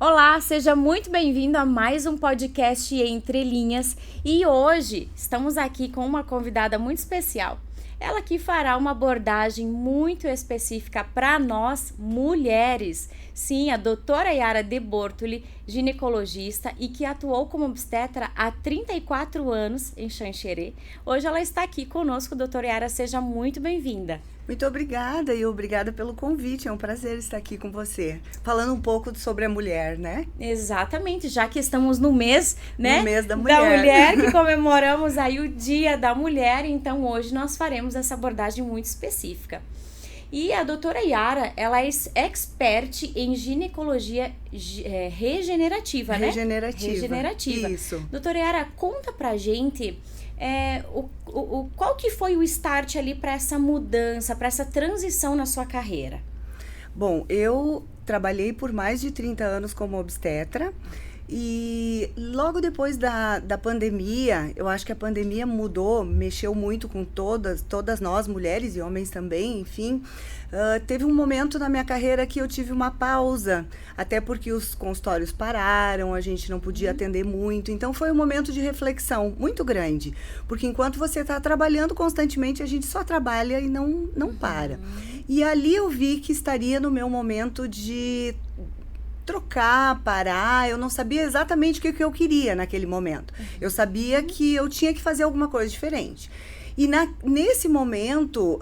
Olá, seja muito bem-vindo a mais um podcast Entre Linhas e hoje estamos aqui com uma convidada muito especial. Ela que fará uma abordagem muito específica para nós, mulheres. Sim, a doutora Yara De Bortoli, ginecologista e que atuou como obstetra há 34 anos em Xanxerê. Hoje ela está aqui conosco, doutora Yara, seja muito bem-vinda. Muito obrigada e obrigada pelo convite, é um prazer estar aqui com você, falando um pouco sobre a mulher, né? Exatamente, já que estamos no mês, né? No mês da mulher. Da mulher, que comemoramos aí o Dia da Mulher, então hoje nós faremos essa abordagem muito específica. E a doutora Yara, ela é expert em ginecologia regenerativa, né? Regenerativa. Isso. Doutora Yara, conta pra gente... qual que foi o start ali para essa mudança, para essa transição na sua carreira? Bom, eu trabalhei por mais de 30 anos como obstetra e logo depois da pandemia, eu acho que a pandemia mexeu muito com todas nós, mulheres e homens também, enfim. Teve um momento na minha carreira que eu tive uma pausa, até porque os consultórios pararam, a gente não podia atender muito, então foi um momento de reflexão muito grande, porque enquanto você está trabalhando constantemente, a gente só trabalha e não para. E ali eu vi que estaria no meu momento de trocar, parar, eu não sabia exatamente o que eu queria naquele momento. Eu sabia que eu tinha que fazer alguma coisa diferente. E nesse momento,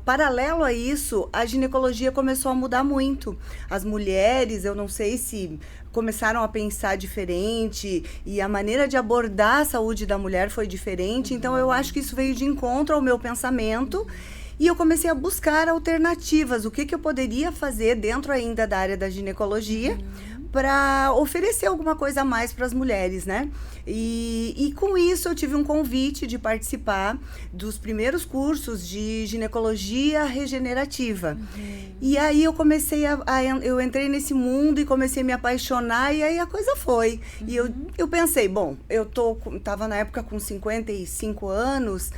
paralelo a isso, a ginecologia começou a mudar muito. As mulheres, eu não sei se começaram a pensar diferente e a maneira de abordar a saúde da mulher foi diferente. Então, eu acho que isso veio de encontro ao meu pensamento. E eu comecei a buscar alternativas, o que eu poderia fazer dentro ainda da área da ginecologia para oferecer alguma coisa a mais para as mulheres, né? E com isso eu tive um convite de participar dos primeiros cursos de ginecologia regenerativa. E aí eu comecei eu entrei nesse mundo e comecei a me apaixonar e aí a coisa foi. E eu pensei, bom, tava na época com 55 anos,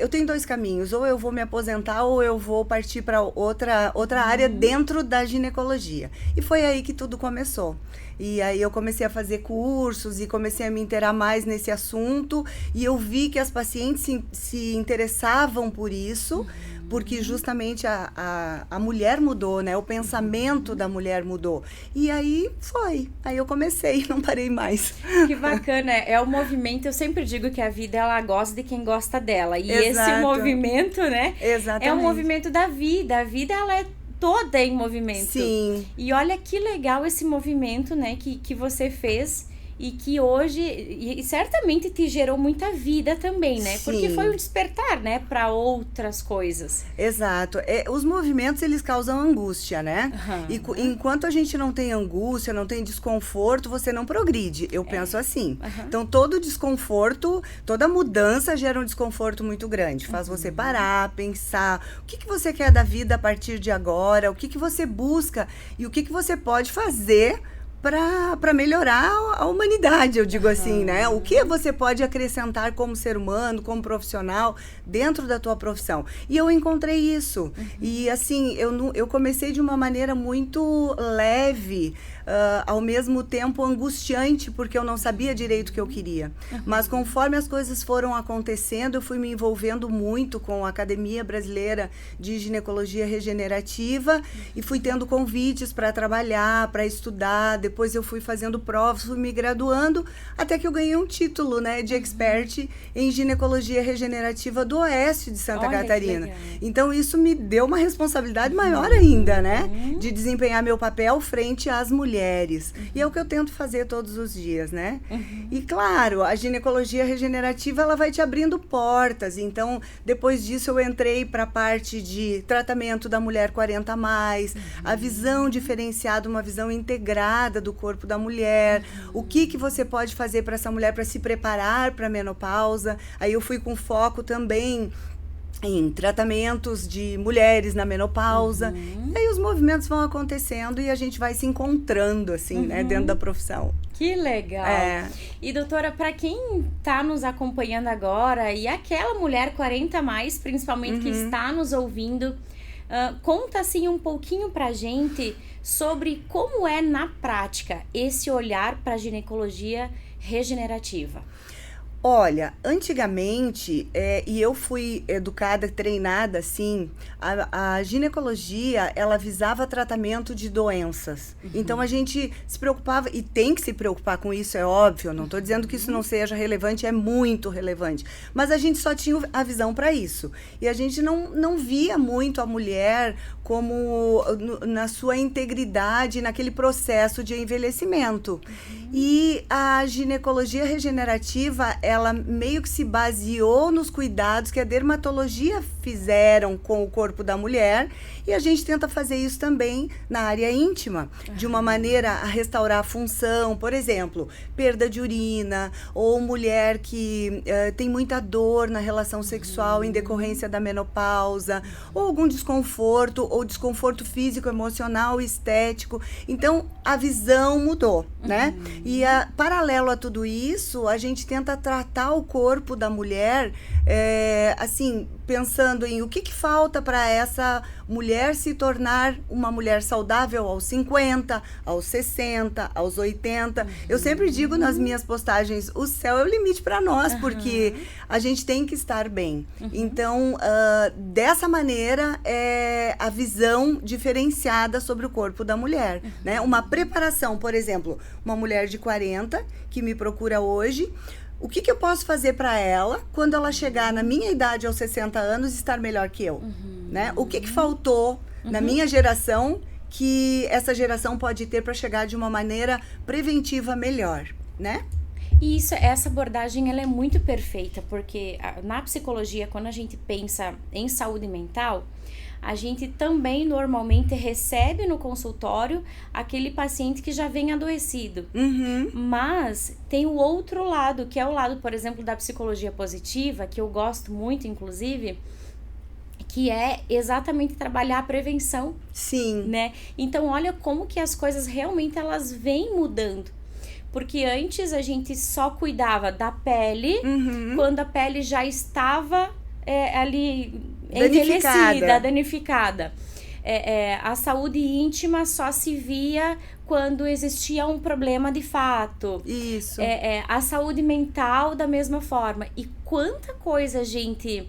eu tenho dois caminhos, ou eu vou me aposentar ou eu vou partir para outra área dentro da ginecologia. E foi aí que tudo começou. E aí eu comecei a fazer cursos e comecei a me inteirar mais nesse assunto e eu vi que as pacientes se interessavam por isso, porque justamente a mulher mudou, né? O pensamento da mulher mudou. E aí eu comecei, não parei mais. Que bacana, é o movimento, eu sempre digo que a vida ela gosta de quem gosta dela. E Exato. Esse movimento, né? Exatamente. É o movimento da vida, a vida ela é toda em movimento. Sim. E olha que legal esse movimento, né, que você fez e que hoje, e certamente te gerou muita vida também, né? Sim. Porque foi um despertar, né, para outras coisas. Exato. Os movimentos, eles causam angústia, né? E enquanto a gente não tem angústia, não tem desconforto, você não progride. Eu penso assim. Então, todo desconforto, toda mudança gera um desconforto muito grande. Faz você parar, pensar o que você quer da vida a partir de agora, o que você busca e o que você pode fazer para melhorar a humanidade, eu digo assim, né? O que você pode acrescentar como ser humano, como profissional, dentro da tua profissão. E eu encontrei isso. E assim, eu comecei de uma maneira muito leve, ao mesmo tempo angustiante, porque eu não sabia direito o que eu queria. Mas conforme as coisas foram acontecendo, eu fui me envolvendo muito com a Academia Brasileira de Ginecologia Regenerativa e fui tendo convites para trabalhar, para estudar. Depois eu fui fazendo provas, fui me graduando, até que eu ganhei um título, né, de expert em ginecologia regenerativa do Oeste de Santa Catarina. Então isso me deu uma responsabilidade maior ainda, né, de desempenhar meu papel frente às mulheres. E é o que eu tento fazer todos os dias, né? E claro, a ginecologia regenerativa, ela vai te abrindo portas. Então, depois disso eu entrei para a parte de tratamento da mulher 40 a mais, a visão diferenciada, uma visão integrada do corpo da mulher, o que você pode fazer para essa mulher para se preparar para a menopausa. Aí eu fui com foco também em tratamentos de mulheres na menopausa. E aí os movimentos vão acontecendo e a gente vai se encontrando, assim, né, dentro da profissão. Que legal! E doutora, para quem está nos acompanhando agora e aquela mulher 40 a mais, principalmente que está nos ouvindo, Conta assim um pouquinho pra gente sobre como é na prática esse olhar para a ginecologia regenerativa. Olha, antigamente, e eu fui educada, treinada assim, a ginecologia, ela visava tratamento de doenças. Então, a gente se preocupava, e tem que se preocupar com isso, é óbvio, não estou dizendo que isso não seja relevante, é muito relevante. Mas a gente só tinha a visão para isso. E a gente não via muito a mulher como na sua integridade, naquele processo de envelhecimento. E a ginecologia regenerativa, ela meio que se baseou nos cuidados que a dermatologia fizeram com o corpo da mulher, e a gente tenta fazer isso também na área íntima, de uma maneira a restaurar a função, por exemplo, perda de urina, ou mulher que tem muita dor na relação sexual em decorrência da menopausa, ou algum desconforto, ou desconforto físico, emocional, estético. Então, a visão mudou, né? E paralelo a tudo isso, a gente tenta tratar o corpo da mulher, assim, pensando em o que falta para essa mulher se tornar uma mulher saudável aos 50, aos 60, aos 80. Eu sempre digo nas minhas postagens, o céu é o limite para nós, porque a gente tem que estar bem. Então, dessa maneira, é a visão diferenciada sobre o corpo da mulher, né? Uma preparação, por exemplo, uma mulher de 40 que me procura hoje, o que eu posso fazer para ela quando ela chegar na minha idade aos 60 anos estar melhor que eu, né? O que faltou na minha geração que essa geração pode ter para chegar de uma maneira preventiva melhor, né? E essa abordagem ela é muito perfeita, porque na psicologia, quando a gente pensa em saúde mental, a gente também normalmente recebe no consultório aquele paciente que já vem adoecido. Mas tem o outro lado, que é o lado, por exemplo, da psicologia positiva, que eu gosto muito, inclusive, que é exatamente trabalhar a prevenção. Sim. Né? Então, olha como que as coisas realmente elas vêm mudando. Porque antes a gente só cuidava da pele, quando a pele já estava ali envelhecida, danificada. A saúde íntima só se via quando existia um problema de fato. Isso. A saúde mental da mesma forma. E quanta coisa a gente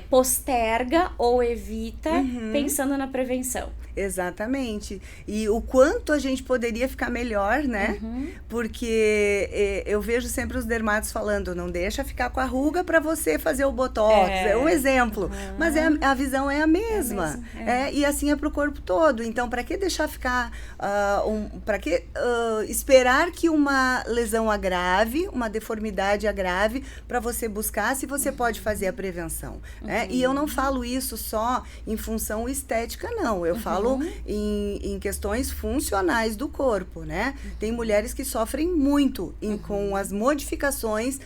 posterga ou evita pensando na prevenção. Exatamente. E o quanto a gente poderia ficar melhor, né? Porque eu vejo sempre os dermatos falando, não deixa ficar com a ruga para você fazer o botox. É um exemplo. Mas a visão é a mesma. E assim é para o corpo todo. Então, para que deixar ficar... para que esperar que uma lesão agrave, uma deformidade agrave, para você buscar se você pode fazer a prevenção. Né? E eu não falo isso só em função estética, não. Eu falo em questões funcionais do corpo, né? Tem mulheres que sofrem muito com as modificações,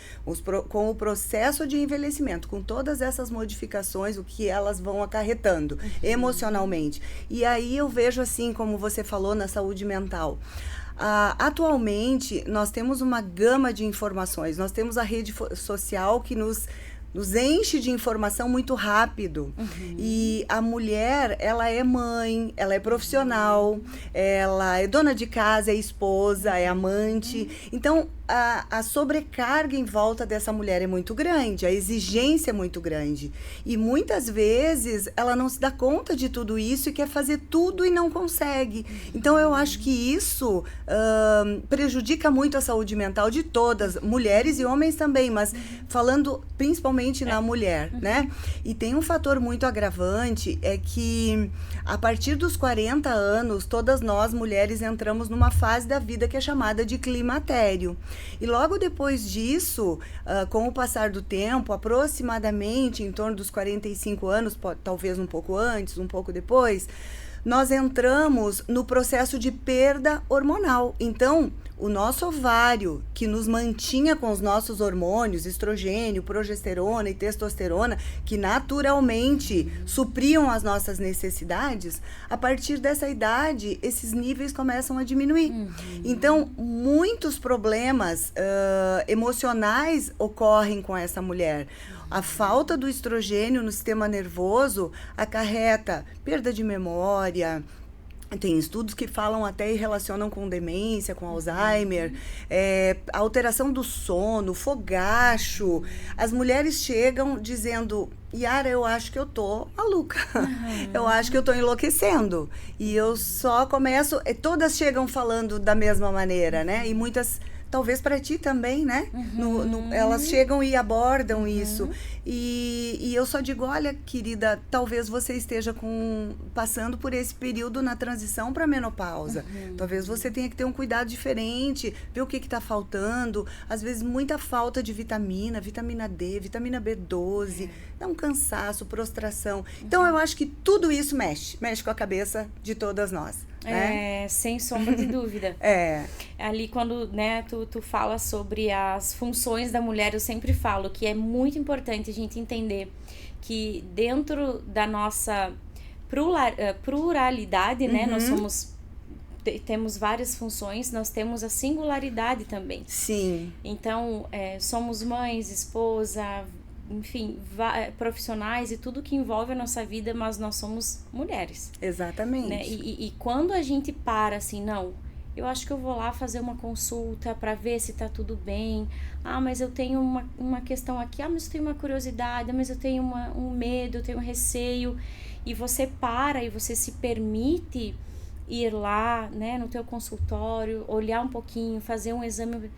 com o processo de envelhecimento, com todas essas modificações, o que elas vão acarretando emocionalmente. E aí eu vejo assim, como você falou, na saúde mental. Atualmente, nós temos uma gama de informações. Nós temos a rede social que nos enche de informação muito rápido. E a mulher, ela é mãe, ela é profissional, ela é dona de casa, é esposa, é amante. Então, a sobrecarga em volta dessa mulher é muito grande, a exigência é muito grande. E muitas vezes ela não se dá conta de tudo isso e quer fazer tudo e não consegue. Então, eu acho que isso prejudica muito a saúde mental de todas, mulheres e homens também, mas falando principalmente na mulher, né? E tem um fator muito agravante, é que a partir dos 40 anos, todas nós, mulheres, entramos numa fase da vida que é chamada de climatério. E logo depois disso, com o passar do tempo, aproximadamente em torno dos 45 anos, talvez um pouco antes, um pouco depois, nós entramos no processo de perda hormonal. Então, o nosso ovário, que nos mantinha com os nossos hormônios, estrogênio, progesterona e testosterona, que naturalmente supriam as nossas necessidades, a partir dessa idade, esses níveis começam a diminuir. Então, muitos problemas emocionais ocorrem com essa mulher. A falta do estrogênio no sistema nervoso acarreta perda de memória. Tem estudos que falam até e relacionam com demência, com Alzheimer, alteração do sono, fogacho. As mulheres chegam dizendo: Yara, eu acho que eu tô maluca, eu acho que eu tô enlouquecendo. E eu só começo, todas chegam falando da mesma maneira, né? E muitas, talvez para ti também, né? Elas chegam e abordam isso. E eu só digo: olha, querida, talvez você esteja passando por esse período na transição para a menopausa. Talvez você tenha que ter um cuidado diferente, ver o que está faltando. Às vezes, muita falta de vitamina D, vitamina B12, dá um cansaço, prostração. Então, eu acho que tudo isso mexe com a cabeça de todas nós. Né? Sem sombra de dúvida. Ali quando, né, tu fala sobre as funções da mulher, eu sempre falo que é muito importante a gente entender que dentro da nossa pluralidade, né, nós temos várias funções, nós temos a singularidade também. Sim. Então, somos mães, esposa, enfim, profissionais e tudo que envolve a nossa vida, mas nós somos mulheres. Exatamente. Né? E quando a gente para assim, não, eu acho que eu vou lá fazer uma consulta para ver se tá tudo bem. Mas eu tenho uma questão aqui, mas eu tenho uma curiosidade, mas eu tenho um medo, eu tenho um receio. E você para e você se permite ir lá, né, no teu consultório, olhar um pouquinho, fazer um exame.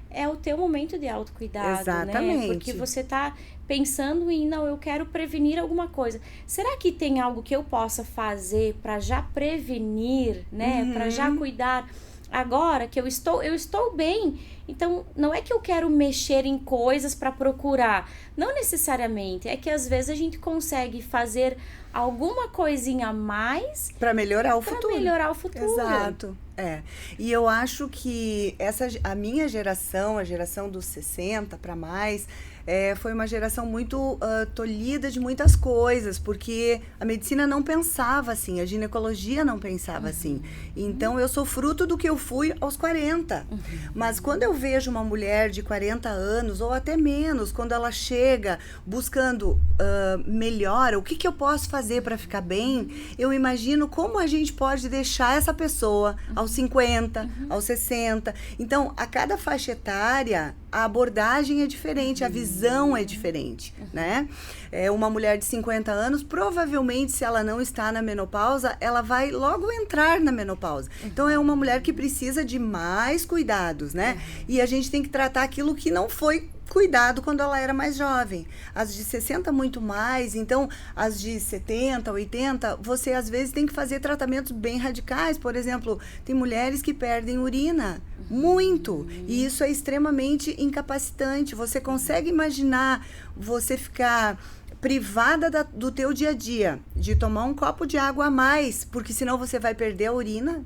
É o teu momento de autocuidado. Exatamente. Né? Porque você tá pensando em, não, eu quero prevenir alguma coisa. Será que tem algo que eu possa fazer para já prevenir, né? Para já cuidar agora que eu estou bem? Então, não é que eu quero mexer em coisas para procurar. Não necessariamente. É que às vezes a gente consegue fazer alguma coisinha a mais para melhorar o futuro. Para melhorar o futuro. Exato. E eu acho que a minha geração, a geração dos 60 para mais, foi uma geração muito tolhida de muitas coisas, porque a medicina não pensava assim, a ginecologia não pensava assim. Então, eu sou fruto do que eu fui aos 40. Mas quando eu vejo uma mulher de 40 anos, ou até menos, quando ela chega buscando melhora, o que eu posso fazer para ficar bem, eu imagino como a gente pode deixar essa pessoa aos 50, aos 60. Então, a cada faixa etária, a abordagem é diferente, a visão é diferente, né? Uma mulher de 50 anos, provavelmente, se ela não está na menopausa, ela vai logo entrar na menopausa. Então, é uma mulher que precisa de mais cuidados, né? E a gente tem que tratar aquilo que não foi cuidado quando ela era mais jovem. As de 60 muito mais, então as de 70, 80, você às vezes tem que fazer tratamentos bem radicais. Por exemplo, tem mulheres que perdem urina muito, e isso é extremamente incapacitante. Você consegue imaginar você ficar privada do teu dia a dia, de tomar um copo de água a mais, porque senão você vai perder a urina?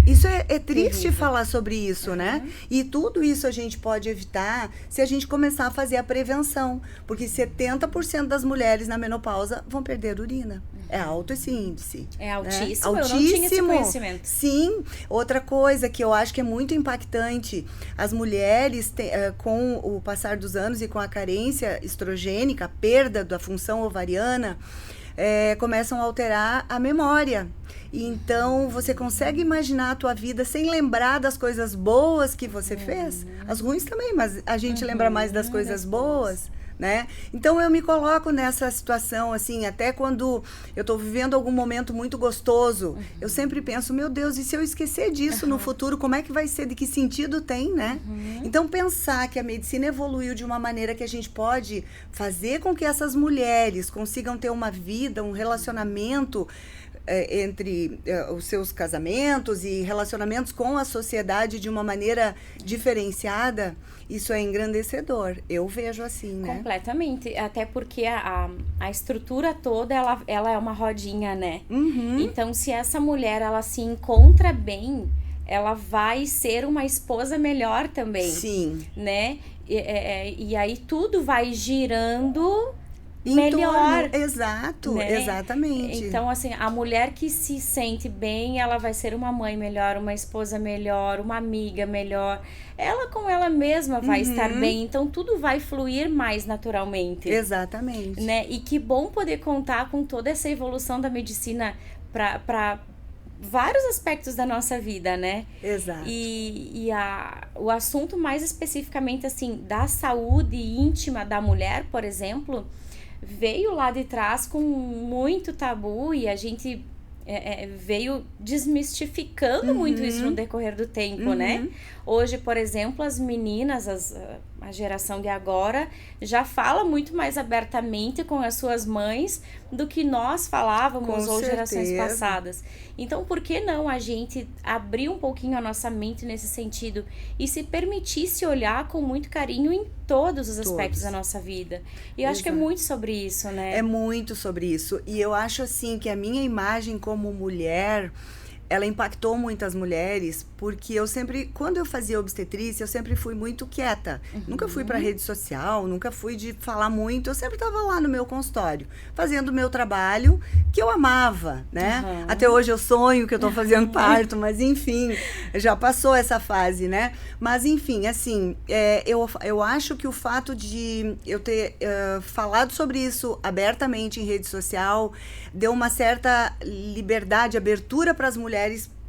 Isso é triste falar sobre isso, né? E tudo isso a gente pode evitar se a gente começar a fazer a prevenção. Porque 70% das mulheres na menopausa vão perder urina. É alto esse índice. É altíssimo, né? Eu não tinha esse conhecimento. Sim. Outra coisa que eu acho que é muito impactante, as mulheres, com o passar dos anos e com a carência estrogênica, a perda da função ovariana, começam a alterar a memória. Então, você consegue imaginar a tua vida sem lembrar das coisas boas que você fez? As ruins também, mas a gente lembra mais das coisas boas, né? Então, eu me coloco nessa situação, assim, até quando eu estou vivendo algum momento muito gostoso, eu sempre penso, meu Deus, e se eu esquecer disso no futuro, como é que vai ser? De que sentido tem, né? Então, pensar que a medicina evoluiu de uma maneira que a gente pode fazer com que essas mulheres consigam ter uma vida, um relacionamento entre os seus casamentos e relacionamentos com a sociedade de uma maneira diferenciada, isso é engrandecedor. Eu vejo assim, né? Completamente. Até porque a estrutura toda, ela é uma rodinha, né? Então, se essa mulher, ela se encontra bem, ela vai ser uma esposa melhor também. Sim. Né? E aí tudo vai girando melhor. Exato, né? Exatamente. Então, assim, a mulher que se sente bem, ela vai ser uma mãe melhor, uma esposa melhor, uma amiga melhor. Ela com ela mesma vai estar bem. Então, tudo vai fluir mais naturalmente. Exatamente. Né? E que bom poder contar com toda essa evolução da medicina para vários aspectos da nossa vida, né? Exato. O assunto mais especificamente, assim, da saúde íntima da mulher, por exemplo, veio lá de trás com muito tabu e a gente veio desmistificando muito isso no decorrer do tempo, né? Hoje, por exemplo, as meninas, a geração de agora, já fala muito mais abertamente com as suas mães do que nós falávamos ou gerações passadas. Então, por que não a gente abrir um pouquinho a nossa mente nesse sentido e se permitir se olhar com muito carinho em todos os aspectos da nossa vida? E eu acho que é muito sobre isso, né? É muito sobre isso. E eu acho, assim, que a minha imagem como mulher, ela impactou muitas mulheres, porque eu sempre, quando eu fazia obstetrícia, eu sempre fui muito quieta. Nunca fui para rede social, nunca fui de falar muito. Eu sempre estava lá no meu consultório, fazendo o meu trabalho, que eu amava, né? Até hoje eu sonho que eu estou fazendo parto, mas enfim, já passou essa fase, né? Mas enfim, assim, eu acho que o fato de eu ter falado sobre isso abertamente em rede social deu uma certa liberdade, abertura para as mulheres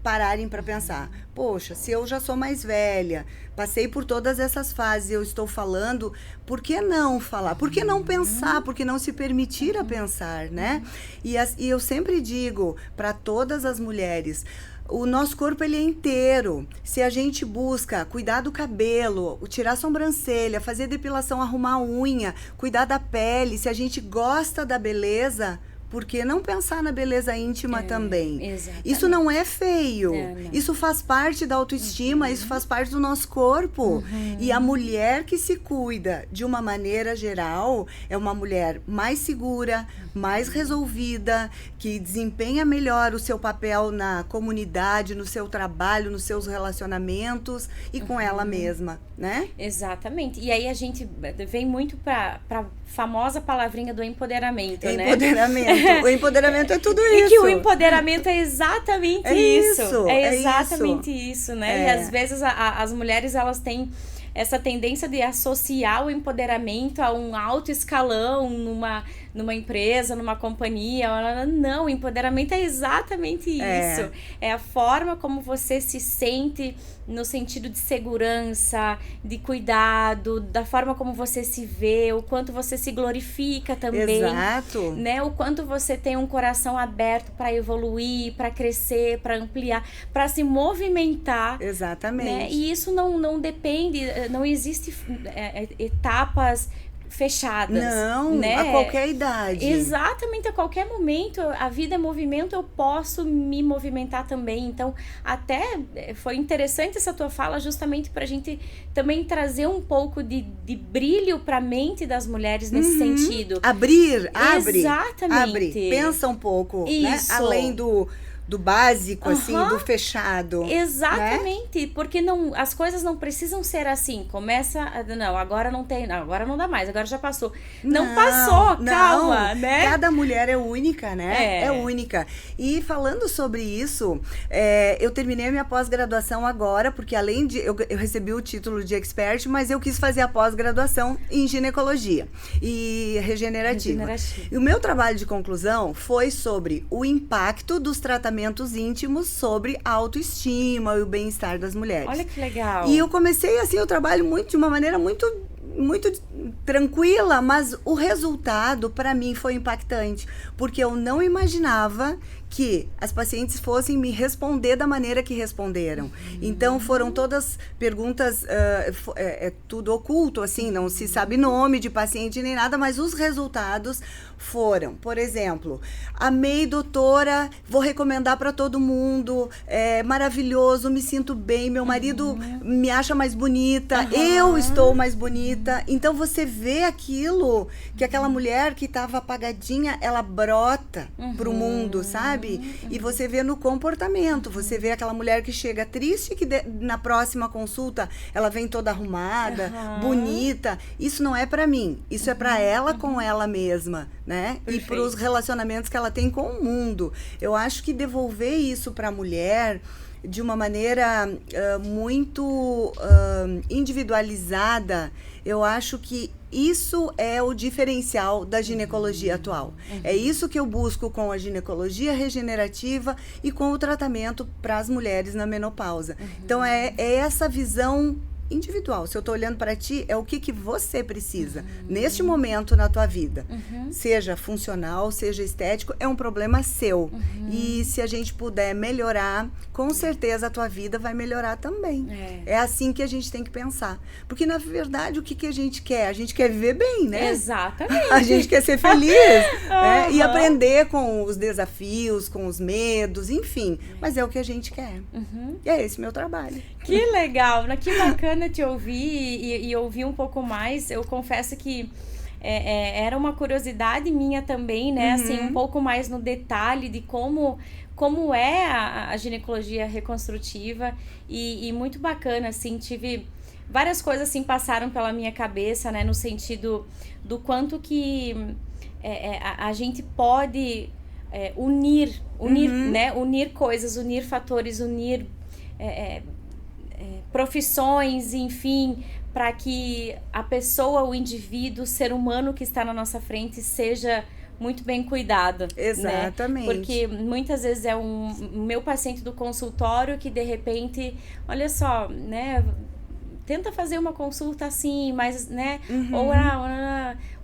pararem para pensar, poxa, se eu já sou mais velha, passei por todas essas fases, eu estou falando, por que não falar? Por que não pensar? Por que não se permitir a pensar, né? E eu sempre digo para todas as mulheres, o nosso corpo ele é inteiro. Se a gente busca cuidar do cabelo, tirar a sobrancelha, fazer depilação, arrumar a unha, cuidar da pele, se a gente gosta da beleza, por que não pensar na beleza íntima também? Exatamente. Isso não é feio. Isso faz parte da autoestima, isso faz parte do nosso corpo. E a mulher que se cuida de uma maneira geral é uma mulher mais segura, mais resolvida, que desempenha melhor o seu papel na comunidade, no seu trabalho, nos seus relacionamentos e com ela mesma, né? Exatamente. E aí a gente vem muito para famosa palavrinha do empoderamento, né? Empoderamento. O empoderamento é tudo isso. E que o empoderamento é exatamente isso. É é exatamente isso, né? E às vezes as mulheres, elas têm essa tendência de associar o empoderamento a um alto escalão numa empresa, numa companhia. Não, o empoderamento é exatamente isso. É a forma como você se sente no sentido de segurança, de cuidado, da forma como você se vê, o quanto você se glorifica também. Exato. Né? O quanto você tem um coração aberto para evoluir, para crescer, para ampliar, para se movimentar. Exatamente. Né? E isso não depende, não existe etapas fechadas. Não, né? A qualquer idade. Exatamente, a qualquer momento. A vida é movimento, eu posso me movimentar também. Então, até foi interessante essa tua fala, justamente pra gente também trazer um pouco de brilho pra mente das mulheres nesse sentido. Abre. Exatamente. Pensa um pouco, né? Além do básico, assim, do fechado. Exatamente, né? Porque as coisas não precisam ser assim. Agora não tem, agora não dá mais, agora já passou. Não passou, calma, né? Cada mulher é única, né? É única. E falando sobre isso, eu terminei a minha pós-graduação agora, porque além de... Eu recebi o título de expert, mas eu quis fazer a pós-graduação em ginecologia e regenerativa. E o meu trabalho de conclusão foi sobre o impacto dos tratamentos íntimos sobre a autoestima e o bem-estar das mulheres. Olha que legal. E eu comecei assim o trabalho de uma maneira muito tranquila, mas o resultado para mim foi impactante, porque eu não imaginava que as pacientes fossem me responder da maneira que responderam. Então, foram todas perguntas, tudo oculto, assim, não se sabe nome de paciente nem nada, mas os resultados foram, por exemplo, amei, doutora, vou recomendar para todo mundo, é maravilhoso, me sinto bem, meu marido me acha mais bonita, eu estou mais bonita. Então, você vê aquilo, que aquela mulher que estava apagadinha, ela brota pro mundo, sabe? sabe? E você vê no comportamento, você vê aquela mulher que chega triste, que na próxima consulta ela vem toda arrumada, bonita. Isso não é pra mim, isso é pra ela com ela mesma, né? Perfeito. E pros relacionamentos que ela tem com o mundo. Eu acho que devolver isso pra mulher de uma maneira muito individualizada, eu acho que isso é o diferencial da ginecologia atual. É isso que eu busco com a ginecologia regenerativa e com o tratamento para as mulheres na menopausa. Então, é essa visão individual. Se eu estou olhando para ti, é o que você precisa neste momento na tua vida. Seja funcional, seja estético, é um problema seu. E se a gente puder melhorar, com certeza a tua vida vai melhorar também. É assim que a gente tem que pensar. Porque, na verdade, o que a gente quer? A gente quer viver bem, né? Exatamente. A gente quer ser feliz, né? E aprender com os desafios, com os medos, enfim. Mas é o que a gente quer. E é esse meu trabalho. Que legal, né? Que bacana te ouvir e ouvir um pouco mais. Eu confesso que era uma curiosidade minha também, né? Assim, um pouco mais no detalhe de como é a ginecologia reconstrutiva e muito bacana, assim, tive várias coisas assim passaram pela minha cabeça, né? No sentido do quanto que a gente pode unir, né? Unir coisas, unir fatores, unir profissões, enfim, para que a pessoa, o indivíduo, o ser humano que está na nossa frente seja muito bem cuidado. Exatamente. Né? Porque muitas vezes é um meu paciente do consultório que de repente, olha só, né, tenta fazer uma consulta assim, mas, né,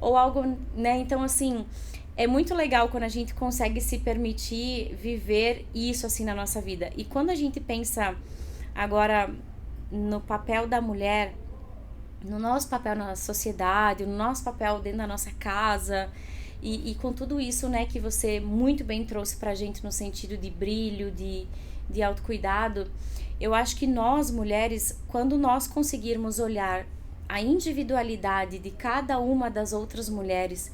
ou algo, né, então assim, é muito legal quando a gente consegue se permitir viver isso assim na nossa vida. E quando a gente pensa agora no papel da mulher, no nosso papel na sociedade, no nosso papel dentro da nossa casa, e com tudo isso, né, que você muito bem trouxe pra gente no sentido de brilho, de autocuidado, eu acho que nós, mulheres, quando nós conseguirmos olhar a individualidade de cada uma das outras mulheres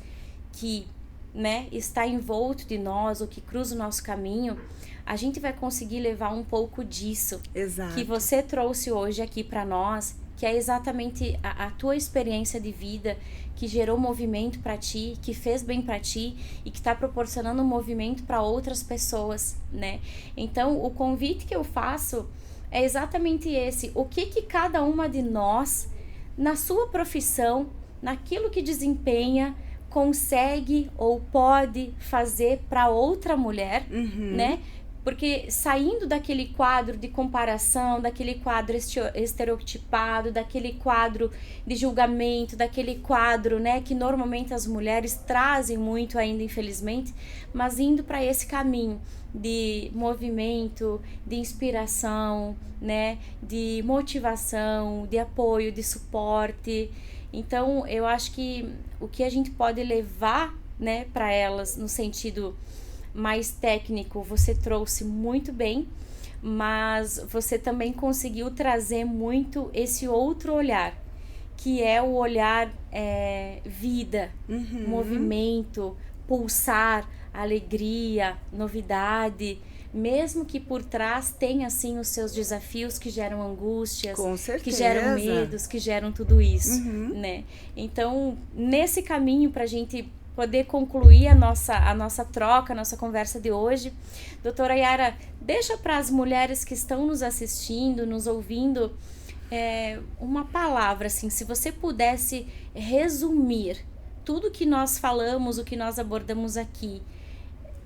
que, né, está envolto de nós ou que cruza o nosso caminho, a gente vai conseguir levar um pouco disso. Exato. Que você trouxe hoje aqui para nós, que é exatamente a tua experiência de vida, que gerou movimento para ti, que fez bem para ti e que está proporcionando um movimento para outras pessoas, né? Então, o convite que eu faço é exatamente esse. O que cada uma de nós, na sua profissão, naquilo que desempenha, consegue ou pode fazer para outra mulher, né? Porque saindo daquele quadro de comparação, daquele quadro estereotipado, daquele quadro de julgamento, daquele quadro, né, que normalmente as mulheres trazem muito ainda, infelizmente, mas indo para esse caminho de movimento, de inspiração, né, de motivação, de apoio, de suporte. Então, eu acho que o que a gente pode levar, né, para elas no sentido mais técnico, você trouxe muito bem, mas você também conseguiu trazer muito esse outro olhar, que é o olhar vida, movimento, pulsar, alegria, novidade, mesmo que por trás tenha assim os seus desafios que geram angústias, com certeza, que geram medos, que geram tudo isso, né? Então, nesse caminho pra gente poder concluir a nossa troca, a nossa conversa de hoje, doutora Yara, deixa para as mulheres que estão nos assistindo, nos ouvindo, uma palavra, assim, se você pudesse resumir tudo que nós falamos, o que nós abordamos aqui,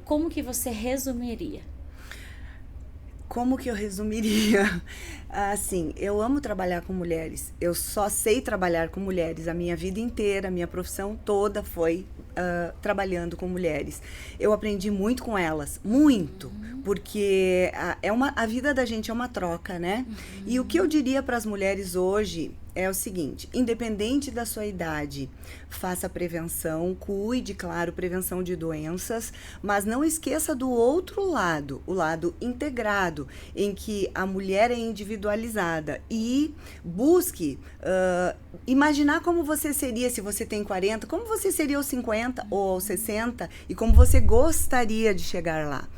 como que você resumiria? Como que eu resumiria? Assim, eu amo trabalhar com mulheres. Eu só sei trabalhar com mulheres. A minha vida inteira, a minha profissão toda foi trabalhando com mulheres. Eu aprendi muito com elas, muito, porque a vida da gente é uma troca, né? E o que eu diria para as mulheres hoje é o seguinte, independente da sua idade, faça prevenção, cuide, claro, prevenção de doenças, mas não esqueça do outro lado, o lado integrado, em que a mulher é individualizada e busque imaginar como você seria se você tem 40, como você seria aos 50 ou aos 60 e como você gostaria de chegar lá.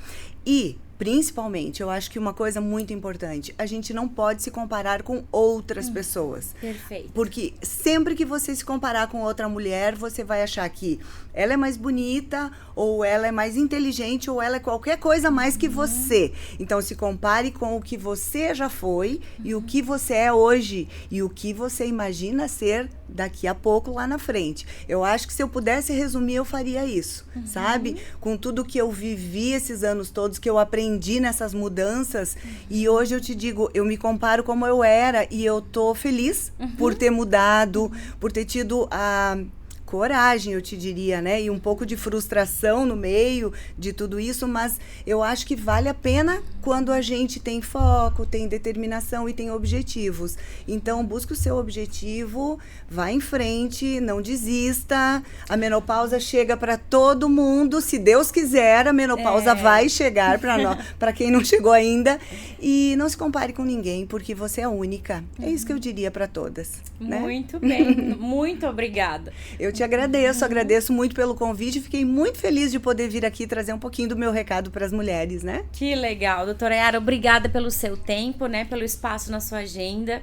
E, principalmente, eu acho que uma coisa muito importante, a gente não pode se comparar com outras pessoas. Perfeito. Porque sempre que você se comparar com outra mulher, você vai achar que ela é mais bonita, ou ela é mais inteligente, ou ela é qualquer coisa mais que você. Então, se compare com o que você já foi, e o que você é hoje, e o que você imagina ser daqui a pouco lá na frente. Eu acho que se eu pudesse resumir, eu faria isso, sabe? Com tudo que eu vivi esses anos todos, que eu aprendi nessas mudanças, e hoje eu te digo, eu me comparo como eu era, e eu tô feliz por ter mudado, por ter tido a coragem, eu te diria, né? E um pouco de frustração no meio de tudo isso, mas eu acho que vale a pena quando a gente tem foco, tem determinação e tem objetivos. Então, busque o seu objetivo, vá em frente, não desista. A menopausa chega para todo mundo, se Deus quiser, a menopausa vai chegar para nós, para quem não chegou ainda. E não se compare com ninguém, porque você é única. É isso que eu diria para todas. Né? Muito bem, muito obrigada. Eu te agradeço muito pelo convite. Fiquei muito feliz de poder vir aqui trazer um pouquinho do meu recado para as mulheres, né? Que legal, doutora Yara, obrigada pelo seu tempo, né? Pelo espaço na sua agenda.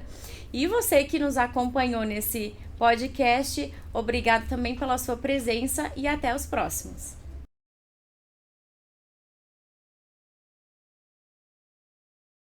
E você que nos acompanhou nesse podcast, obrigado também pela sua presença e até os próximos.